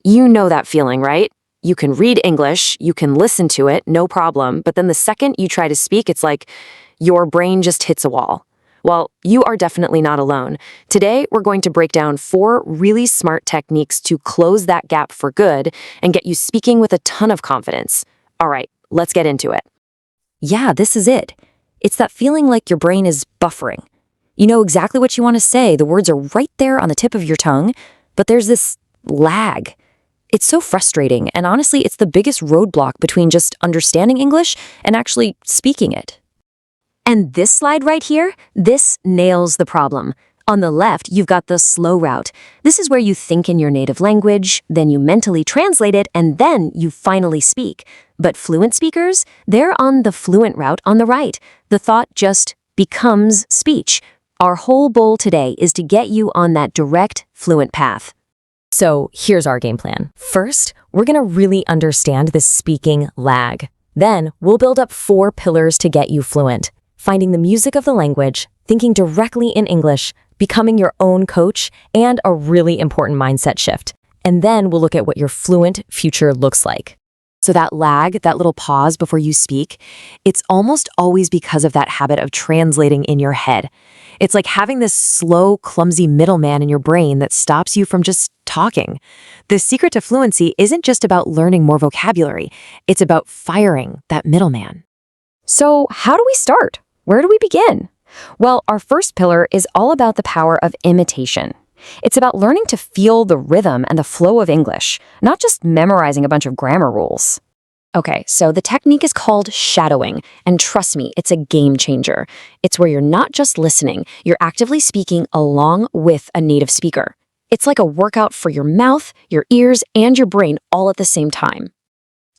You know that feeling, right? You can read English, you can listen to it, no problem, but then the second you try to speak, it's like your brain just hits a wall. Well, you are definitely not alone. Today, we're going to break down 4 really smart techniques to close that gap for good and get you speaking with a ton of confidence. All right, let's get into it. Yeah, this is it. It's that feeling like your brain is buffering. You know exactly what you want to say, the words are right there on the tip of your tongue, but there's this lag. It's so frustrating, and honestly, it's the biggest roadblock between just understanding English and actually speaking it. And this slide right here, this nails the problem. On the left, you've got the slow route. This is where you think in your native language, then you mentally translate it, and then you finally speak. But fluent speakers, they're on the fluent route on the right. The thought just becomes speech. Our whole goal today is to get you on that direct, fluent path. So here's our game plan. First, we're going to really understand this speaking lag. Then, we'll build up 4 pillars to get you fluent. Finding the music of the language, thinking directly in English, becoming your own coach, and a really important mindset shift. And then we'll look at what your fluent future looks like. So that lag, that little pause before you speak, it's almost always because of that habit of translating in your head. It's like having this slow, clumsy middleman in your brain that stops you from just talking. The secret to fluency isn't just about learning more vocabulary. It's about firing that middleman. So how do we start? Where do we begin? Well, our first pillar is all about the power of imitation. It's about learning to feel the rhythm and the flow of English, not just memorizing a bunch of grammar rules. Okay, so the technique is called shadowing, and trust me, it's a game changer. It's where you're not just listening, you're actively speaking along with a native speaker. It's like a workout for your mouth, your ears, and your brain all at the same time.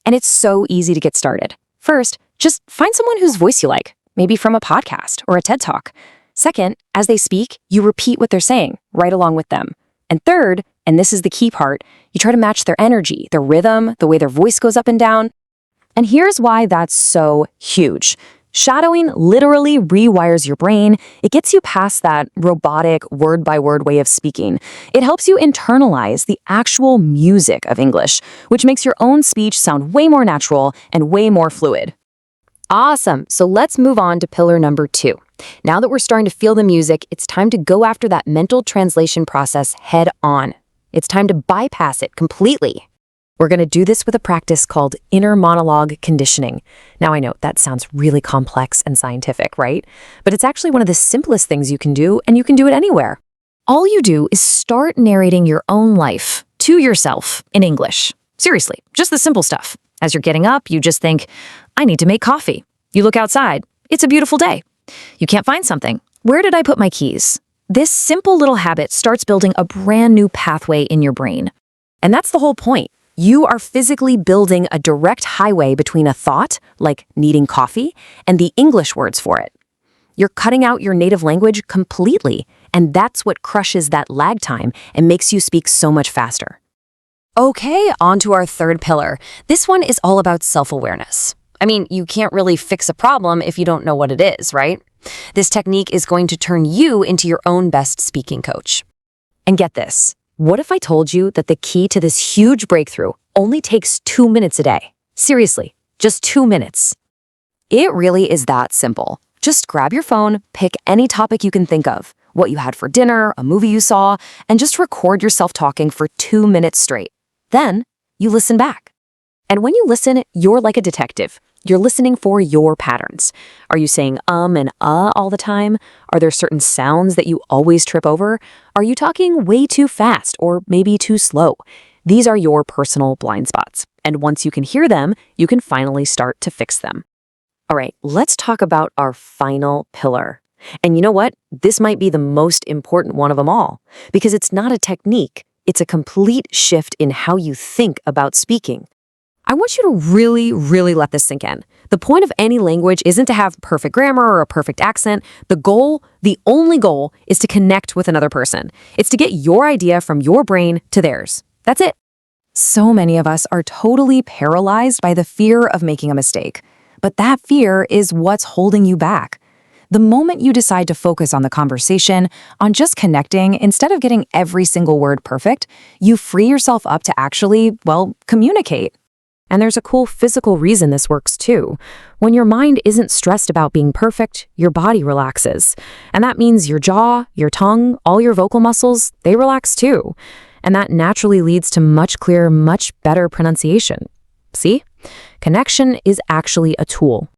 And it's so easy to get started. First, just find someone whose voice you like, maybe from a podcast or a TED Talk. Second, as they speak, you repeat what they're saying, right along with them. And third, and this is the key part, you try to match their energy, their rhythm, the way their voice goes up and down. And here's why that's so huge. Shadowing literally rewires your brain. It gets you past that robotic, word-by-word way of speaking. It helps you internalize the actual music of English, which makes your own speech sound way more natural and way more fluid. Awesome. So let's move on to pillar number 2. Now that we're starting to feel the music, it's time to go after that mental translation process head on. It's time to bypass it completely. We're going to do this with a practice called inner monologue conditioning. Now I know that sounds really complex and scientific, right? But it's actually one of the simplest things you can do, and you can do it anywhere. All you do is start narrating your own life to yourself in English. Seriously, just the simple stuff. As you're getting up, you just think, I need to make coffee. You look outside. It's a beautiful day. You can't find something. Where did I put my keys? This simple little habit starts building a brand new pathway in your brain. And that's the whole point. You are physically building a direct highway between a thought, like needing coffee, and the English words for it. You're cutting out your native language completely, and that's what crushes that lag time and makes you speak so much faster. Okay, on to our third pillar. This one is all about self-awareness. I mean, you can't really fix a problem if you don't know what it is, right? This technique is going to turn you into your own best speaking coach. And get this, what if I told you that the key to this huge breakthrough only takes 2 minutes a day? Seriously, just 2 minutes. It really is that simple. Just grab your phone, pick any topic you can think of, what you had for dinner, a movie you saw, and just record yourself talking for 2 minutes straight. Then you listen back. And when you listen, you're like a detective. You're listening for your patterns. Are you saying and all the time? Are there certain sounds that you always trip over? Are you talking way too fast or maybe too slow? These are your personal blind spots. And once you can hear them, you can finally start to fix them. All right, let's talk about our final pillar. And you know what? This might be the most important one of them all, because it's not a technique. It's a complete shift in how you think about speaking. I want you to really, really let this sink in. The point of any language isn't to have perfect grammar or a perfect accent. The only goal, is to connect with another person. It's to get your idea from your brain to theirs. That's it. So many of us are totally paralyzed by the fear of making a mistake. But that fear is what's holding you back. The moment you decide to focus on the conversation, on just connecting instead of getting every single word perfect, you free yourself up to actually, communicate. And there's a cool physical reason this works too. When your mind isn't stressed about being perfect, your body relaxes. And that means your jaw, your tongue, all your vocal muscles, they relax too. And that naturally leads to much clearer, much better pronunciation. See? Connection is actually a tool.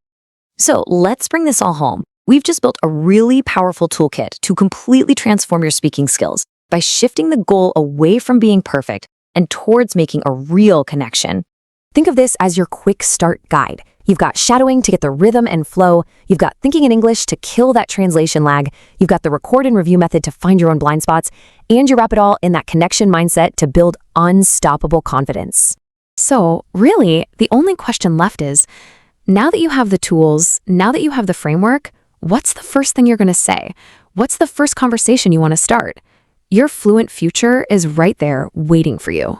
So let's bring this all home. We've just built a really powerful toolkit to completely transform your speaking skills by shifting the goal away from being perfect and towards making a real connection. Think of this as your quick start guide. You've got shadowing to get the rhythm and flow. You've got thinking in English to kill that translation lag. You've got the record and review method to find your own blind spots. And you wrap it all in that connection mindset to build unstoppable confidence. So really, the only question left is, now that you have the tools, now that you have the framework, what's the first thing you're going to say? What's the first conversation you want to start? Your fluent future is right there waiting for you.